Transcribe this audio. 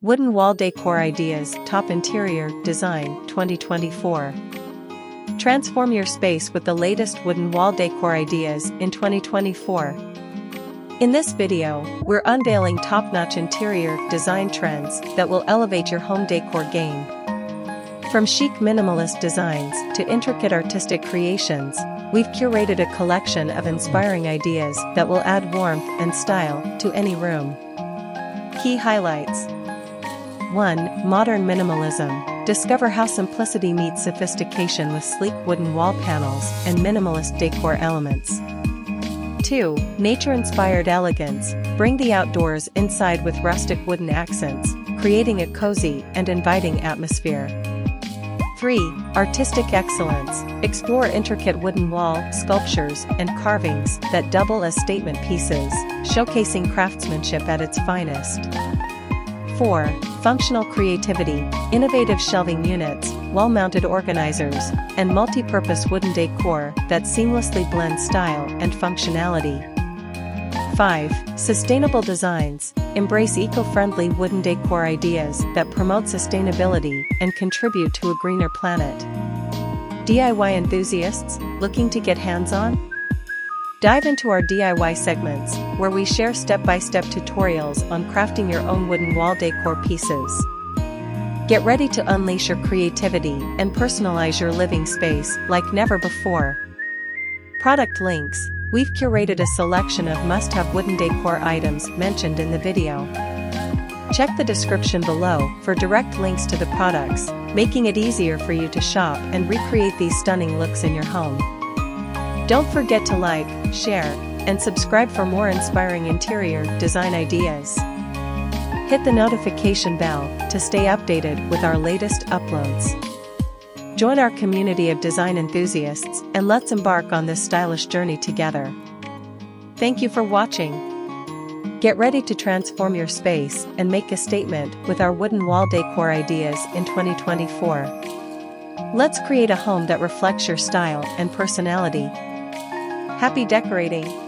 Wooden Wall Decor Ideas Top Interior Design 2024. Transform your space with the latest wooden wall decor ideas in 2024. In this video, we're unveiling top-notch interior design trends that will elevate your home decor game. From chic minimalist designs to intricate artistic creations, we've curated a collection of inspiring ideas that will add warmth and style to any room. Key highlights. 1. Modern Minimalism. Discover how simplicity meets sophistication with sleek wooden wall panels and minimalist decor elements. 2. Nature-inspired Elegance. Bring the outdoors inside with rustic wooden accents, creating a cozy and inviting atmosphere. 3. Artistic Excellence. Explore intricate wooden wall sculptures and carvings that double as statement pieces, showcasing craftsmanship at its finest. 4. Functional Creativity. Innovative shelving units, wall-mounted organizers, and multi-purpose wooden decor that seamlessly blend style and functionality. 5. Sustainable Designs. Embrace eco-friendly wooden decor ideas that promote sustainability and contribute to a greener planet. DIY enthusiasts, looking to get hands-on? Dive into our DIY segments, where we share step-by-step tutorials on crafting your own wooden wall decor pieces. Get ready to unleash your creativity and personalize your living space like never before. Product links. We've curated a selection of must-have wooden decor items mentioned in the video. Check the description below for direct links to the products, making it easier for you to shop and recreate these stunning looks in your home. Don't forget to like, share, and subscribe for more inspiring interior design ideas. Hit the notification bell to stay updated with our latest uploads. Join our community of design enthusiasts and let's embark on this stylish journey together. Thank you for watching. Get ready to transform your space and make a statement with our wooden wall decor ideas in 2024. Let's create a home that reflects your style and personality. Happy decorating!